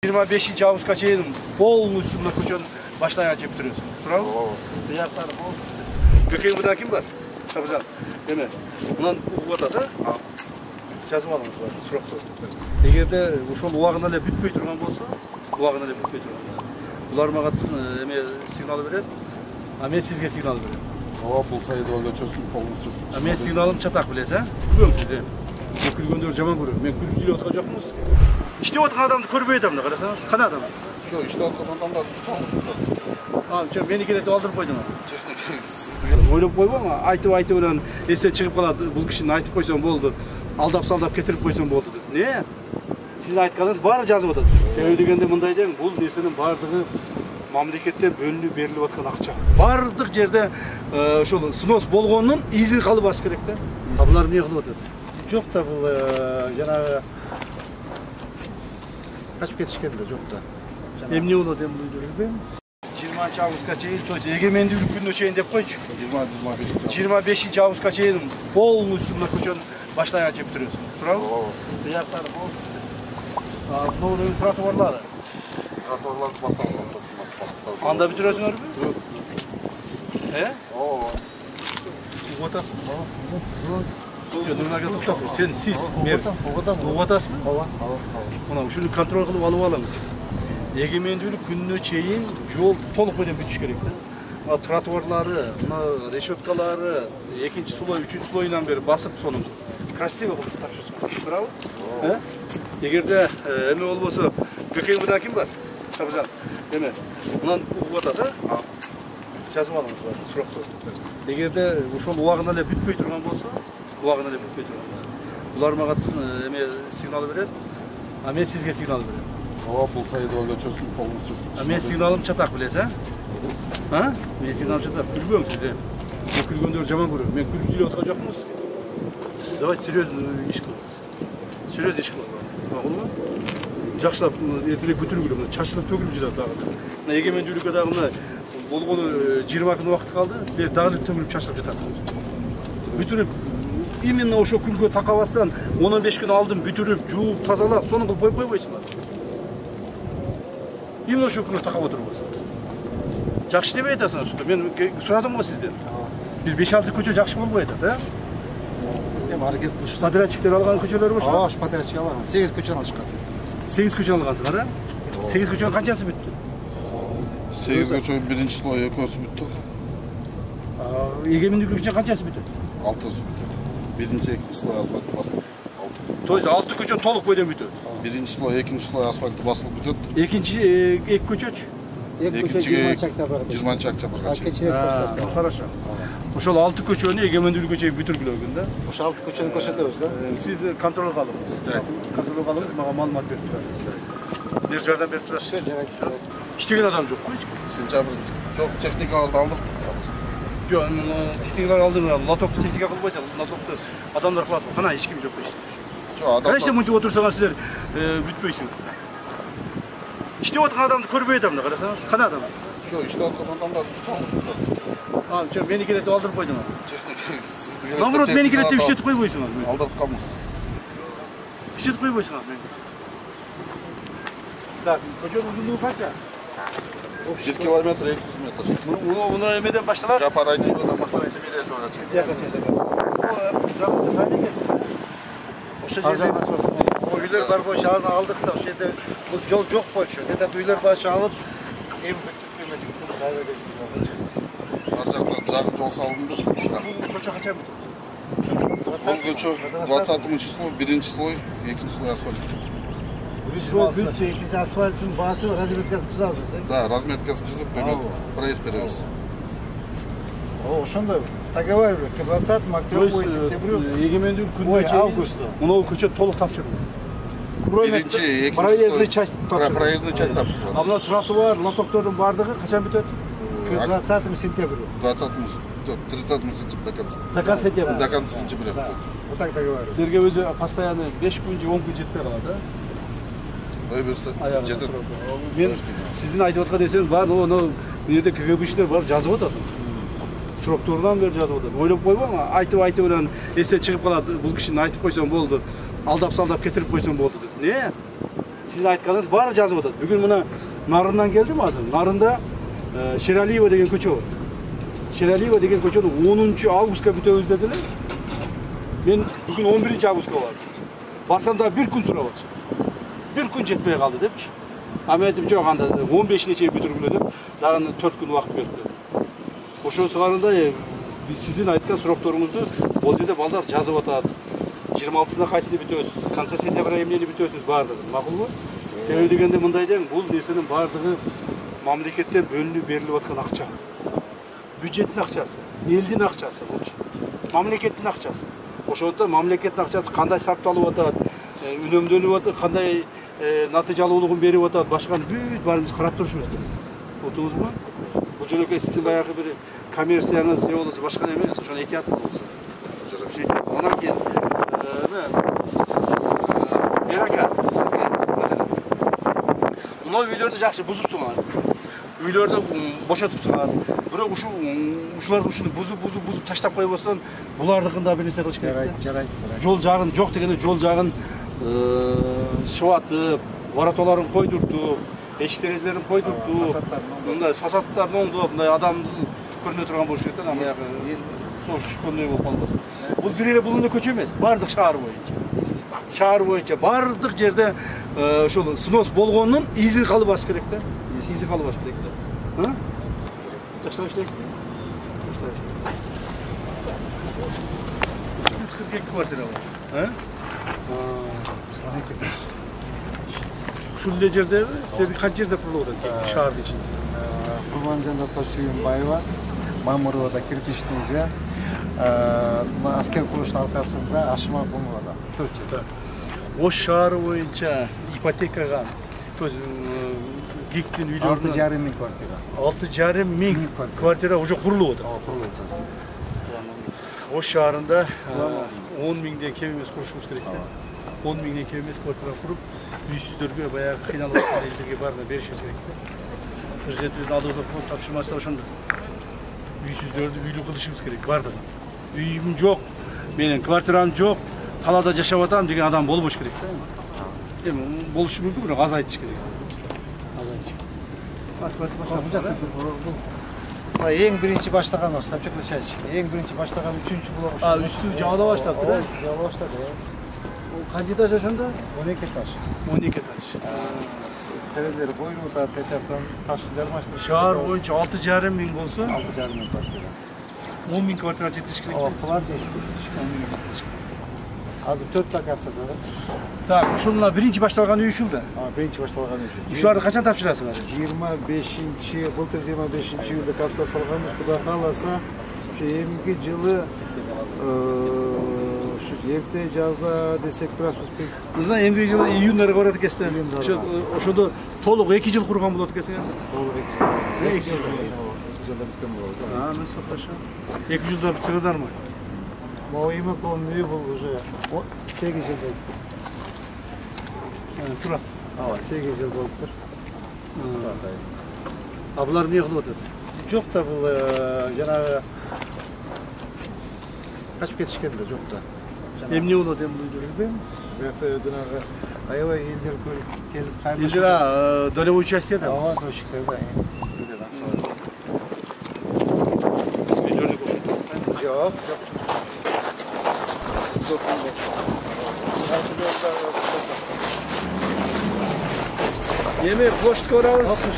25-августка чейин полностью мына көчөнү баштан аяк жеп бүтүрөсүң. Туурабы? Бияктары бол. Көкең мында ким бар? Сабыржан. Эме. Мынан угуп атасың, жазып алыңыз бар, суракту. Эгерде ошол убагында эле бүтпөй турган болсо, булар мага эме сигнал берет, а мен сизге сигнал берем. Бул сайдыга чөстүн полностью. А мен сигналым чатак билесиз, а? Күлгөм сиз. Күлгөндөрдү жаман көрөм. Мен күлүп сүйлөп аткан жокмунуз. İşte oturgan adamды көрбөй атам да, карасаңыз. Кана адам? Жок, иште оturgan адамдар. Мени келетип алдырып койдуңар. Техник Ойлоп койбоңу, айтып эле эстен чыгып калат. Бул кишини айтып койсоң болду. Алдап-салдап кетирип койсоң болду деп. Не? Сиздин айтканыңыз баары жазып атат. Себеби дегенде мындай дең, бул нерсенин баардыгы мамлекеттен бөлүнүп берилип аткан акча. Бардык жерде ошол снос болгонунун изи калып аш керек да. Булар эмне кылып атат? Жок да бул жанагы kaçıp ketişken de yok da. Emni oldu dem bilmiyorum. 20 августка чейин, то есть эгемендүүлүк күнүнө чейин деп койчу. 25 августка чейин полностью мына көчөнү баштан аяк жеп бүтүрөсүң. Туурабы? Бияктары бол. Новый тротуарлары. Тротуарлар баштан анда бүтүрөсүңөрбү? Ооба. Угатасыңбы? Нурнага токтоп, сен сиз мер. Угатасыңбы? Ооба. Мына ушуну контроль кылып алып алыңыз. Эгемендүүлүк күнүнө чейин жол толук менен бүтүш керек да. Мына тротуарлары, мына решеткалары, экинчи слой, үчүнчү слойунан бери басып сонун красиво кылып тапшырсың. Туурабы? Эгерде эме болбосо, көкең мында ким бар? Сабыржан. Эме. Мынан угуп атасың, жазып алыңыз бар, суракту. Эгерде ошол убагында эле бүтпөй турган болсо, булар мага эме сигнал берет, а мен сизге сигнал берем. Бул сайдыга чөстүн полностью. А мен сигналым чатак билесиз, а? Мен сигналым чатак. Күлгөм сиз. Күлгөндөрдү жаман көрөм. Мен күлүп сүйлөп аткан жокмунуз. Давайте серьезно иш кылабыз. Серьезно иш кылабыз. Макулбу? Жакшылап эртелек бүтүргүлө, чачылып төгүлүп жатат дагы. Мына эгемендүүлүккө дагы мына болгону 20 күн убакыт калды. Силер дагы төгүлүп чачылып жатасыңар. Бүтүрүп именно ошо күнгө такабастан 15 күн алдын бүтүрүп, жууп, тазалап, сону кылып койбойсуңар. Именно ошо күнгө такап отурбайсың. Жакшы дебей атасыңар ушунда. Мен сурадым го сизден. Бир 5-6 көчө жакшы болбой атат, а? Эми аракет кылып. Подрядчиктер алган көчөлөр болчу? Ооба, подрядчик алган. 8 көчөнү алышкан. 8 көчө алгансыңар, а? 8 көчөнүн канчасы бүттү? 8 көчөнүн биринчи слою экөөсү бүттү. Эгемендүүлүк үчүн канчасы бүттү? 6-сы бүттү. Биринчи, экинчи слой асфальт басылып. То есть 6 көчө толук бойдон бүтөт. Биринчи слой, экинчи слой асфальт басылып бүтөт. Экинчи эки көчөчү? Экинчиге 20 октябрга чейин. Хорошо. Ошол 6 көчөнү эгемендүүлүккө чейин бүтүргүлө бүгүн да. Ошо 6 көчөнү көрсөтөбүз да. Сиз контролго алыңыз. Контролго алыңыз, мага маалымат берип турасыз. Бир жардам берип турасыз. Жарайт. Иштеген адам жокпу эч? Сентябрь жок, техникаларды алдык. Жок, техникалар алдыңар, лотокту техника кылбайт, лотокту адамдар кылат. Кана эч ким жок эч. Жок, адам. Канча мынтип отурсаңар силер бүтпөйсүңөр. İşte oturgan adamды көрбөй атам да, карасаңыз. Кана адам? Жок, иште оturgan адамдар. Жок, мени келетип алдырып койдуңар. Техник сизди. Наоборот, мени келетип иштетип койбойсуңар. Алдырып калмыз. Иштетип койбойсуңар мени. Так, көчөнүн узундугу канча? 1 километр 200 метр. Муну эмеден башталат? Кооперативден башталат, Миресовага чейин. Ошо жерде үйлөр бар болчу, аны алдык да, ошол жерде бул жол жок болчу. Дедеп үйлөр барчу алып, эми бүттүк демедик. Ар жактан жагым жол салынды. Көчө канча бүтүп? Бул көчө 20 слой, биринчи слой, экинчи слой асфальт. Жол бүтү, биз асфальттын баасы разметкасын чызабыз. Да, разметкасын чызып, проезд беребиз. Ошондой договаривали, к 20 октября, сентябрю, эгемендүүлүк күнүнө августу. Муну көчө толук тапшырылды. Биринчи, экинчи проездный часть тапшырылды. Проездный часть тапшырылды. А мына тротуар, лотоктордун бардыгы качан бүтөт? К 20 сентября. 30 сентября до конца. До конца сентября. До конца сентября. Вот так договаривались. Силерге өзү постоянно 5 күн же 10 күн жетпей калат, да? Дай берсе, жетет. Мен сиздин айтып аткан нерсеңиз бар, бул жерде КГБчилер бар жазып атат. Срокторунан бери жазып атат. Ойлоп койбоңу, айтып эле эстен чыгып калат, бул кишини айтып койсоң болду. Алдап-салдап кетирип койсоң болду деп. Не? Siz aytkanыңыз бары жазып атат. Бүгін мына Нарындан келдім азыр. Нарында Шералиева деген көчө бар. Шералиева деген көчөнү 10 августка бүтөбүз дедилер. Мен бүгін 11 августка бардым. Барсам да bir күн сурабатчы. Bir күн жетпей қалды депчи. А мен айтып, жоқ, анда 15-ine чейин бүтүргүлө деп, дагы 4 күн убакыт берди. Ошо сыңарында сиздин айткан сурактарыңызды бул жерде балдар жазып атат. 26-сына кайсыны бүтөсүз, конца сентябрга эмнени бүтөсүз бардыгы. Макулбу? Себеби дегенде мындай дейм, бул нерсенин бардыгы мамлекеттен бөлүнүп берилип аткан акча. Бюджеттин акчасы, элдин акчасы болчу. Мамлекеттин акчасы. Ошондо мамлекеттин акчасы кандай сарпталып атат, үнөмдөлүп атат, кандай натыйжалуулугун берип атат, башканы бүт баарыбыз карап турушубуз керек. Отуңузбу? Бул жөнөкөй сиздин баягы бир коммерцияңыз же болосу башка эмес, ошону этият болсун. Анан кийин Мерака, сизге маселе. Мына үйлөрдү жакшы бузупсуңар. Үйлөрдү бошотупсуңар. Бирок ушуларды ушуну бузуп таштап койбостон булардыкында бир нерсе кылыш керек. Жарайт. Жол жагын жок дегенде жол жагын шыбатып, воротолорун койдуртуп, эшик терезелерин койдуртуп, мындай фасадтарын оңдоп, мындай адам көрүнө турган болуш керек да, баягы сош түшкөндөй болуп калбасын. Бул бир эле бул көчө эмес, бардык шаар боюнча. Шаар боюнча бардык жерде ошол снос болгонун изи калып баш керек да. Изи калып баш керек да. Жакшылап иштейсизби? 142 квартира бар. Ушул эле жердеби? Сиз канча жерде курулуп атат шаардын ичинде? Курманжанда Сүйүнбаева, Мамуровада кирпичныйда, аскер курулуштун аркасында Ашма Кумовада 4 жер. Ош шаары боюнча ипотекага гектин үйлөрүнө 6,5 миң квартира. 6,5 миң квартира уже курулуп атат. Ош шаарында 10 миңден кем эмес курушубуз керек да. 10 миңден кем эмес квартира куруп, үйсүздөргө баягы кыйналып аткан элдерге баарына беришибиз керек да. Президентибиздин алдыбызга тапшырмасы ошондо. Үйсүздөрдү үйлүү кылышыбыз керек бардыгы. Үйүм жок, менин квартирам жок, талаада жашап атам деген адам болбош керек да. Эми болушу мүмкүн, бирок азайтыш керек. Эң биринчи баштаган осы Капчаклашач. Эң биринчи баштаган 3-чү блок ошо. Үстү жабыла баштапты да? Жабыла баштады. Канча этаж ошондо? 12 этаж. 12 этаж. Терезелери бойлуу да, тетаптан ташты жармаштырып. Шаар боюнча 6,5 миң болсо, 6,5 миң квартира. 10 миң квартира жетиш керек. План жетиш. Азыр 4 локацияда да. Так, ушуна биринчи башталган үй ушул да. Биринчи башталган үй. Ушуларды качан тапшырасыңар? 25-чи, былтыр 25-чи үйдө капса салганбыз, Кудай кааласа, ушу эмки жылы ушу эрте жазда десек бир аз успек. Мына эмки жылы июньдарга барат экенсиз. Ошондо толук 2 жыл курган болот экенсиңер. Толук 2 жыл. 2 жылда бүткөн болот. Мен сакташа. 2 жылда бүтсөңөрмү? Моюма помню, был уже 8 жыл болуп. Тура. 8 жыл болуптур. А булар эмне кылып атат? Жок да бул жанагы качып кетишкен да, жок да. Эмне болот эми бул билбейм. Жанагы аябай элдер келип кайрылып. Элдер долевой участие да. Ооба, точка да. Үйлөрдү кошутуп. Жок. Эми площадька барабыз.